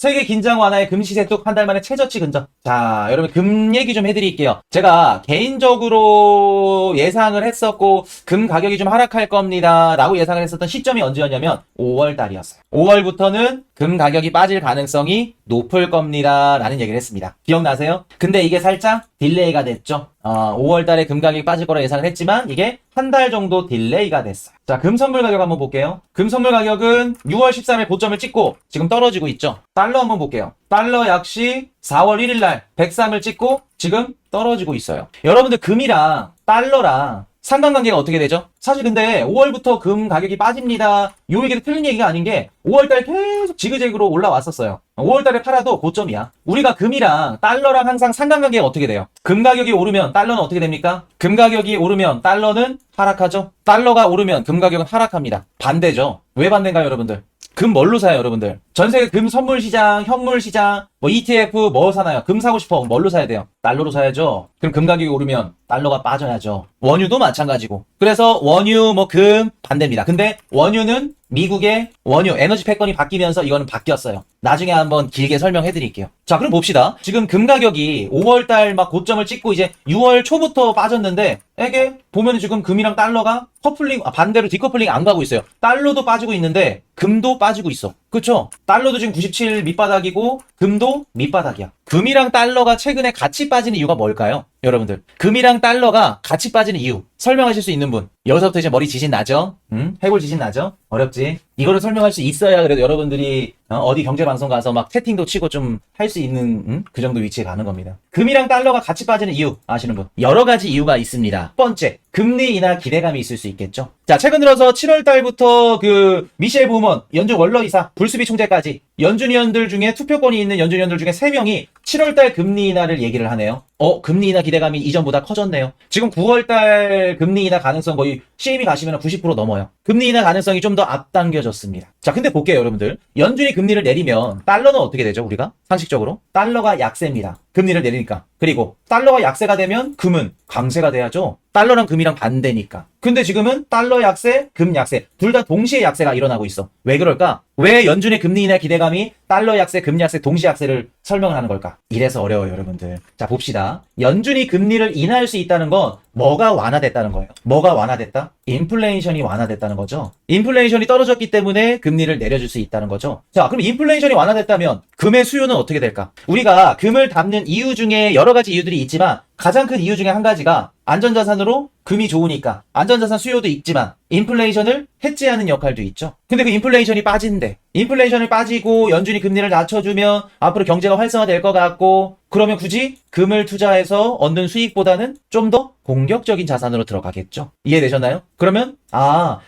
세계 긴장 완화에 금 시세 뚝 한 달 만에 최저치 근접. 자, 여러분 금 얘기 좀 해드릴게요. 제가 개인적으로 예상을 했었고 금 가격이 좀 하락할 겁니다 라고 예상을 했었던 시점이 언제였냐면 5월 달이었어요. 5월부터는 금 가격이 빠질 가능성이 높을 겁니다 라는 얘기를 했습니다. 기억나세요? 근데 이게 살짝 딜레이가 됐죠. 5월 달에 금 가격이 빠질 거라 예상을 했지만 이게 한 달 정도 딜레이가 됐어요. 자, 금 선물 가격 한번 볼게요. 금 선물 가격은 6월 13일 고점을 찍고 지금 떨어지고 있죠. 달러 한번 볼게요. 달러 역시 4월 1일 날 103을 찍고 지금 떨어지고 있어요. 여러분들 금이랑 달러랑 상관관계가 어떻게 되죠? 사실 근데 5월부터 금 가격이 빠집니다. 요 얘기도 틀린 얘기가 아닌 게 5월달 계속 지그재그로 올라왔었어요. 5월달에 팔아도 고점이야. 우리가 금이랑 달러랑 항상 상관관계가 어떻게 돼요? 금 가격이 오르면 달러는 어떻게 됩니까? 금 가격이 오르면 달러는 하락하죠. 달러가 오르면 금 가격은 하락합니다. 반대죠. 왜 반대인가요, 여러분들? 금 뭘로 사요, 여러분들? 전 세계 금 선물 시장, 현물 시장, 뭐 ETF 뭐 사나요? 금 사고 싶어. 뭘로 사야 돼요? 달러로 사야죠. 그럼 금 가격이 오르면 달러가 빠져야죠. 원유도 마찬가지고. 그래서 원유, 뭐 금 반대입니다. 근데 원유는 미국의 원유 에너지 패권이 바뀌면서 이거는 바뀌었어요. 나중에 한번 길게 설명해 드릴게요. 자, 그럼 봅시다. 지금 금 가격이 5월달 막 고점을 찍고 이제 6월 초부터 빠졌는데 이게 보면 지금 금이랑 달러가 커플링, 반대로 디커플링 안 가고 있어요. 달러도 빠지고 있는데 금도 빠지고 있어. 그쵸? 달러도 지금 97 밑바닥이고 금도 밑바닥이야. 금이랑 달러가 최근에 같이 빠지는 이유가 뭘까요? 여러분들, 금이랑 달러가 같이 빠지는 이유 설명하실 수 있는 분? 여기서부터 이제 머리 지진 나죠? 해골 지진 나죠? 어렵지? 이거를 설명할 수 있어야 그래도 여러분들이 어디 경제방송 가서 막 채팅도 치고 좀 할 수 있는 그 정도 위치에 가는 겁니다. 금이랑 달러가 같이 빠지는 이유 아시는 분? 여러 가지 이유가 있습니다. 첫 번째, 금리 인하 기대감이 있을 수 있겠죠. 자, 최근 들어서 7월 달부터 그 미셸 부먼 연준 원로이사 불수비 총재까지 연준 위원들 중에 투표권이 있는 연준 위원들 중에 3명이 7월 달 금리 인하를 얘기를 하네요. 금리 인하 기대감이 이전보다 커졌네요. 지금 9월 달 금리 인하 가능성 거의 CME 가시면 90% 넘어요. 금리 인하 가능성이 좀 더 앞당겨졌습니다. 자, 근데 볼게요, 여러분들. 연준이 금리를 내리면 달러는 어떻게 되죠, 우리가? 상식적으로? 달러가 약세입니다. 금리를 내리니까. 그리고 달러가 약세가 되면 금은 강세가 돼야죠. 달러랑 금이랑 반대니까. 근데 지금은 달러 약세, 금 약세. 둘 다 동시에 약세가 일어나고 있어. 왜 그럴까? 왜 연준의 금리 인하 기대감이 달러 약세, 금 약세, 동시 약세를 설명을 하는 걸까? 이래서 어려워요, 여러분들. 자, 봅시다. 연준이 금리를 인하할 수 있다는 건 뭐가 완화됐다는 거예요? 뭐가 완화됐다? 인플레이션이 완화됐다는 거죠. 인플레이션이 떨어졌기 때문에 금리를 내려줄 수 있다는 거죠. 자, 그럼 인플레이션이 완화됐다면 금의 수요는 어떻게 될까? 우리가 금을 담는 이유 중에 여러 가지 이유들이 있지만 가장 큰 이유 중에 한 가지가 안전자산으로 금이 좋으니까 안전자산 수요도 있지만 인플레이션을 해지하는 역할도 있죠. 근데 그 인플레이션이 빠진대. 인플레이션을 빠지고 연준이 금리를 낮춰주면 앞으로 경제가 활성화될 것 같고 그러면 굳이 금을 투자해서 얻는 수익보다는 좀 더 공격적인 자산으로 들어가겠죠. 이해되셨나요? 그러면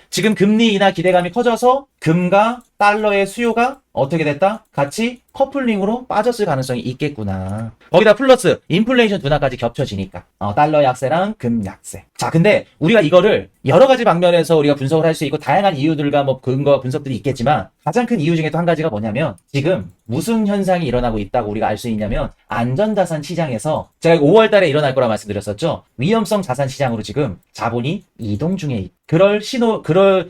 지금 금리 인하 기대감이 커져서 금과 달러의 수요가 어떻게 됐다? 같이 커플링으로 빠졌을 가능성이 있겠구나. 거기다 플러스 인플레이션 둔화까지 겹쳐지니까 달러 약세랑 금 약세. 자, 근데 우리가 이거를 여러 가지 방면에서 우리가 분석을 할 수 있고 다양한 이유들과 뭐 근거 분석들이 있겠지만 가장 큰 이유 중에 또 한 가지가 뭐냐면 지금 무슨 현상이 일어나고 있다고 우리가 알 수 있냐면 안전자산 시장에서 제가 5월 달에 일어날 거라 말씀드렸었죠. 위험성 자산 시장으로 지금 자본이 이동 중에 그럴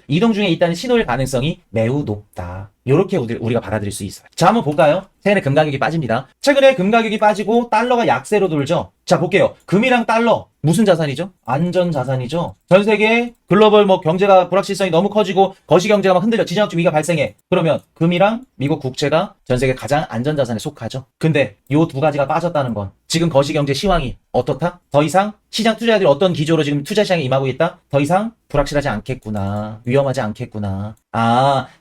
이동 중에 있다는 신호일 가능성이 매우 높다. 이렇게 우리가 받아들일 수 있어요. 자, 한번 볼까요? 최근에 금 가격이 빠집니다. 최근에 금 가격이 빠지고 달러가 약세로 돌죠. 자, 볼게요. 금이랑 달러 무슨 자산이죠? 안전 자산이죠. 전 세계 글로벌 경제가 불확실성이 너무 커지고 거시 경제가 막 흔들려 지정학적 위기가 발생해. 그러면 금이랑 미국 국채가 전 세계 가장 안전 자산에 속하죠. 근데 요 두 가지가 빠졌다는 건 지금 거시 경제 시황이 어떻다? 더 이상 시장 투자자들이 어떤 기조로 지금 투자 시장에 임하고 있다? 더 이상 불확실하지 않겠구나. 위험하지 않겠구나.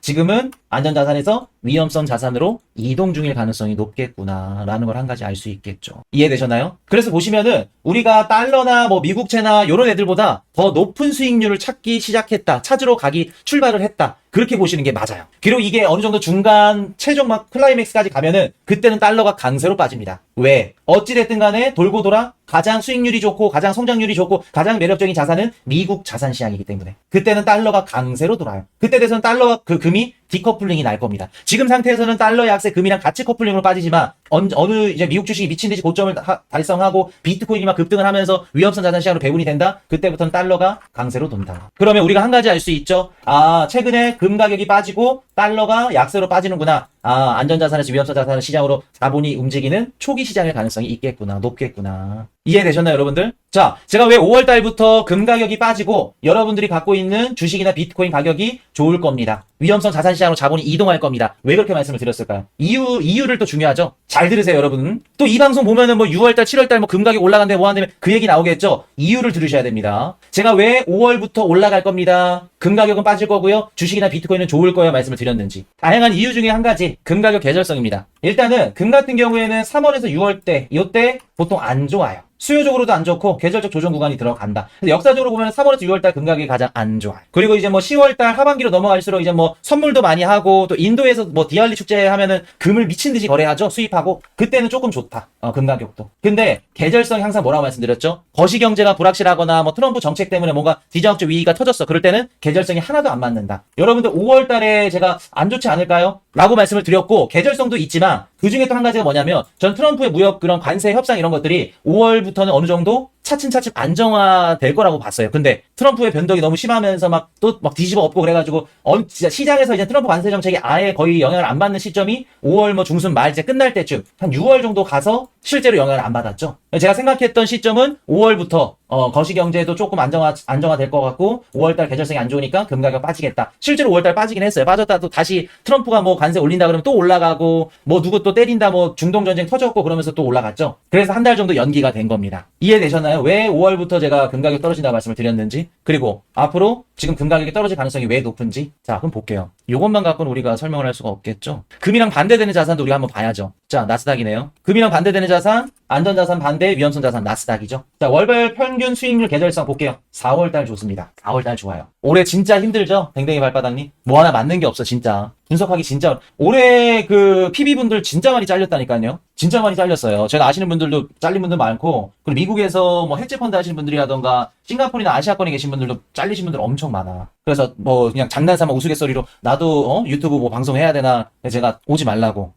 지금은 안전자산에서 위험성 자산으로 이동 중일 가능성이 높겠구나. 라는 걸 한 가지 알 수 있겠죠. 이해되셨나요? 그래서 보시면은 우리가 달러나 미국채나 이런 애들보다 더 높은 수익률을 찾으러 출발을 했다. 그렇게 보시는 게 맞아요. 그리고 이게 어느 정도 중간 최종 클라이맥스까지 가면은 그때는 달러가 강세로 빠집니다. 왜? 어찌됐든 간에 돌고 돌아 가장 수익률이 좋고 가장 성장률이 좋고 가장 매력적인 자산은 미국 자산 시장이기 때문에 그때는 달러가 강세로 돌아요. 그때 돼서는 달러와 금이 디커플링이 날 겁니다. 지금 상태에서는 달러 약세 금이랑 같이 커플링으로 빠지지만 어느 이제 미국 주식이 미친 듯이 고점을 달성하고 비트코인이 막 급등을 하면서 위험성 자산 시장으로 배분이 된다. 그때부터는 달러가 강세로 돈다. 그러면 우리가 한 가지 알 수 있죠. 아, 최근에 금 가격이 빠지고 달러가 약세로 빠지는구나. 아, 안전자산에서 위험성 자산 시장으로 자본이 움직이는 초기 시장일 가능성이 있겠구나. 높겠구나. 이해되셨나요, 여러분들? 자, 제가 왜 5월 달부터 금 가격이 빠지고 여러분들이 갖고 있는 주식이나 비트코인 가격이 좋을 겁니다. 위험성 자산 시장으로 자본이 이동할 겁니다. 왜 그렇게 말씀을 드렸을까요? 이유를 또 중요하죠. 잘 들으세요, 여러분. 또 이 방송 보면은 뭐 6월 달, 7월 달 뭐 금 가격 올라간대 뭐 한다면 그 얘기 나오겠죠. 이유를 들으셔야 됩니다. 제가 왜 5월부터 올라갈 겁니다. 금 가격은 빠질 거고요. 주식이나 비트코인은 좋을 거예요 말씀을 드렸는지. 다양한 이유 중에 한 가지, 금 가격 계절성입니다. 일단은 금 같은 경우에는 3월에서 6월 때, 이때 보통 안 좋아요. 수요적으로도 안 좋고 계절적 조정 구간이 들어간다. 그래서 역사적으로 보면 3월에서 6월달 금 가격이 가장 안 좋아요. 그리고 이제 뭐 10월달 하반기로 넘어갈수록 이제 뭐 선물도 많이 하고 또 인도에서 뭐 디알리 축제 하면은 금을 미친 듯이 거래하죠. 수입하고. 그때는 조금 좋다. 금 가격도. 근데 계절성이 항상 뭐라고 말씀드렸죠? 거시경제가 불확실하거나 뭐 트럼프 정책 때문에 뭔가 비정학적 위기가 터졌어. 그럴 때는 계절성이 하나도 안 맞는다. 여러분들 5월달에 제가 안 좋지 않을까요? 라고 말씀을 드렸고 계절성도 있지만 그 중에 또 한 가지가 뭐냐면 전 트럼프의 무역 그런 관세 협상 이런 것들이 5월부터는 어느 정도 차츰차츰 안정화될 거라고 봤어요. 근데 트럼프의 변덕이 너무 심하면서 막 또 막 뒤집어 엎고 그래가지고 진짜 시장에서 이제 트럼프 관세 정책이 아예 거의 영향을 안 받는 시점이 5월 뭐 중순 말 이제 끝날 때쯤 한 6월 정도 가서 실제로 영향을 안 받았죠. 제가 생각했던 시점은 5월부터 거시경제도 조금 안정화될 것 같고 5월달 계절성이 안 좋으니까 금 가격 빠지겠다. 실제로 5월달 빠지긴 했어요. 빠졌다 또 다시 트럼프가 뭐 관세 올린다 그러면 또 올라가고 뭐 누구 또 때린다 뭐 중동전쟁 터졌고 그러면서 또 올라갔죠. 그래서 한 달 정도 연기가 된 겁니다. 이해되셨나요? 왜 5월부터 제가 금 가격 떨어진다고 말씀을 드렸는지, 그리고 앞으로 지금 금 가격이 떨어질 가능성이 왜 높은지. 자, 그럼 볼게요. 이것만 갖고는 우리가 설명을 할 수가 없겠죠. 금이랑 반대되는 자산도 우리가 한번 봐야죠. 자, 나스닥이네요. 금이랑 반대되는 자산, 안전자산 반대, 위험성 자산, 나스닥이죠. 자, 월별 평균 수익률 계절성 볼게요. 4월달 좋습니다. 4월달 좋아요. 올해 진짜 힘들죠? 댕댕이 발바닥님? 뭐 하나 맞는 게 없어, 진짜. 분석하기 진짜. 올해 그 PB분들 진짜 많이 잘렸다니까요. 진짜 많이 잘렸어요. 제가 아시는 분들도 잘린 분들 많고, 그리고 미국에서 뭐 헤지펀드 하시는 분들이라던가, 싱가포르나 아시아권에 계신 분들도 잘리신 분들 엄청 많아. 그래서 뭐 그냥 장난삼아 우스갯소리로 나도 유튜브 뭐 방송해야 되나 제가 오지 말라고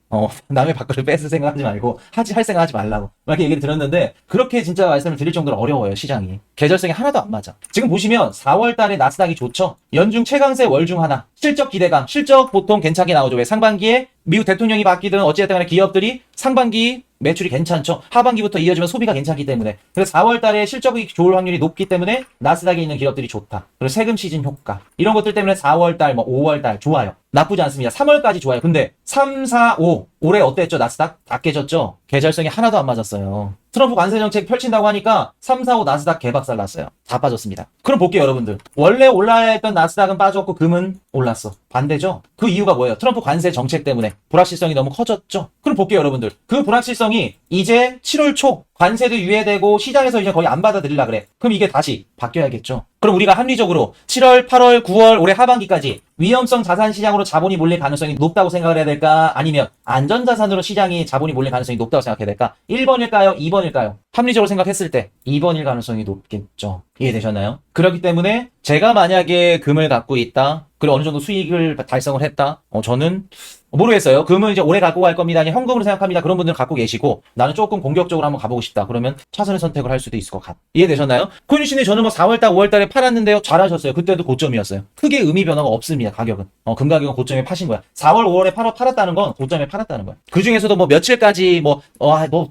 남의 밥그릇 뺏을 생각하지 말고 할 생각하지 말라고 이렇게 얘기를 드렸는데, 그렇게 진짜 말씀을 드릴 정도로 어려워요. 시장이 계절성이 하나도 안 맞아. 지금 보시면 4월 달에 나스닥이 좋죠. 연중 최강세 월 중 하나. 실적 기대감, 실적 보통 괜찮게 나오죠. 왜? 상반기에 미국 대통령이 바뀌든 어찌됐든 간에 기업들이 상반기 매출이 괜찮죠. 하반기부터 이어지면 소비가 괜찮기 때문에. 그래서 4월 달에 실적이 좋을 확률이 높기 때문에 나스닥에 있는 기업들이 좋다. 그리고 세금 시즌 효과. 이런 것들 때문에 4월 달, 뭐 5월 달 좋아요. 나쁘지 않습니다. 3월까지 좋아요. 근데 3, 4, 5 올해 어땠죠? 나스닥? 다 깨졌죠? 계절성이 하나도 안 맞았어요. 트럼프 관세 정책 펼친다고 하니까 3, 4, 5 나스닥 개박살 났어요. 다 빠졌습니다. 그럼 볼게요, 여러분들. 원래 올라야 했던 나스닥은 빠졌고 금은 올랐어. 반대죠? 그 이유가 뭐예요? 트럼프 관세 정책 때문에 불확실성이 너무 커졌죠? 그럼 볼게요, 여러분들. 그 불확실성이 이제 7월 초 관세도 유예되고 시장에서 이제 거의 안 받아들이려 그래. 그럼 이게 다시 바뀌어야겠죠. 그럼 우리가 합리적으로 7월, 8월, 9월 올해 하반기까지 위험성 자산 시장으로 자본이 몰릴 가능성이 높다고 생각을 해야 될까? 아니면 안전자산으로 시장이 자본이 몰릴 가능성이 높다고 생각해야 될까? 1번일까요? 2번일까요? 합리적으로 생각했을 때 2번일 가능성이 높겠죠. 이해되셨나요? 그렇기 때문에 제가 만약에 금을 갖고 있다, 그리고 어느 정도 수익을 달성을 했다, 저는 모르겠어요. 금은 이제 오래 갖고 갈 겁니다. 아니 현금으로 생각합니다. 그런 분들은 갖고 계시고, 나는 조금 공격적으로 한번 가보고 싶다. 그러면 차선의 선택을 할 수도 있을 것 같아요. 이해되셨나요? 코인씨님, 저는 뭐 4월달, 5월달에 팔았는데요. 잘하셨어요. 그때도 고점이었어요. 크게 의미 변화가 없습니다. 가격은. 금 가격은 고점에 파신 거야. 4월, 5월에 팔았다는 건 고점에 팔았다는 거야. 그 중에서도 뭐 며칠까지 뭐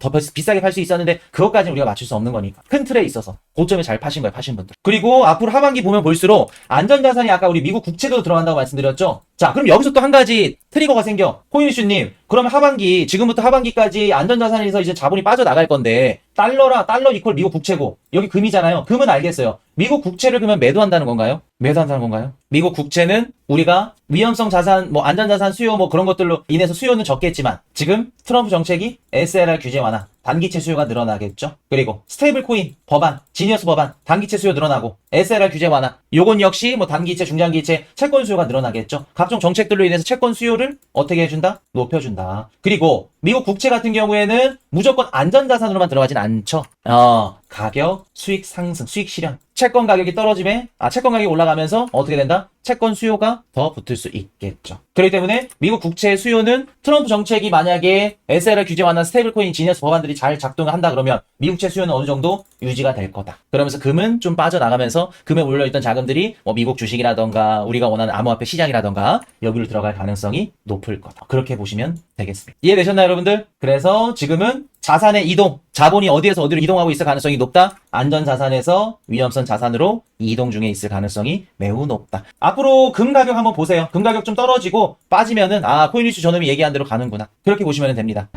더 비싸게 팔 수 있었는데 그것까지는 우리가 맞출 수 없는 거니까. 큰 틀에 있어서 고점에 잘 파신 거예요. 파신 분들. 그리고 앞으로 하반기 보면 볼수록 안전자산이 아까 우리 미국 국채도 들어간다고 말씀드렸죠. 자, 그럼 여기서 또 한 가지 트리거가 생겨. 코인슈님, 그러면 하반기, 지금부터 하반기까지 안전자산에서 이제 자본이 빠져나갈 건데, 달러 이퀄 미국 국채고, 여기 금이잖아요. 금은 알겠어요. 미국 국채를 그러면 매도한다는 건가요? 매도한다는 건가요? 미국 국채는 우리가 위험성 자산, 뭐 안전자산 수요 뭐 그런 것들로 인해서 수요는 적겠지만, 지금 트럼프 정책이 SLR 규제 완화, 단기채 수요가 늘어나겠죠. 그리고 스테이블 코인 법안, 지니어스 법안, 단기채 수요 늘어나고, SLR 규제 완화, 요건 역시 뭐 단기채, 중장기채, 채권 수요가 늘어나겠죠. 각종 정책들로 인해서 채권 수요를 어떻게 해준다? 높여준다. 그리고 미국 국채 같은 경우에는 무조건 안전자산으로만 들어가진 않죠. 가격, 수익 상승, 수익 실현. 채권 가격이 떨어지면 채권 가격이 올라가면서 어떻게 된다? 채권 수요가 더 붙을 수 있겠죠. 그렇기 때문에 미국 국채 수요는 트럼프 정책이 만약에 SLR 규제 완화 스테이블 코인 지니어스 법안들이 잘 작동을 한다 그러면 미국 국채 수요는 어느 정도 유지가 될 거다. 그러면서 금은 좀 빠져나가면서 금에 몰려있던 자금들이 뭐 미국 주식이라던가 우리가 원하는 암호화폐 시장이라던가 여기로 들어갈 가능성이 높을 거다. 그렇게 보시면 되겠습니다. 이해되셨나요, 여러분들? 그래서 지금은 자산의 이동, 자본이 어디에서 어디로 이동하고 있을 가능성이 높다? 안전자산에서 위험성 자산으로 이동 중에 있을 가능성이 매우 높다. 앞으로 금 가격 한번 보세요. 금 가격 좀 떨어지고 빠지면은 코인리스 저놈이 얘기한 대로 가는구나. 그렇게 보시면 됩니다.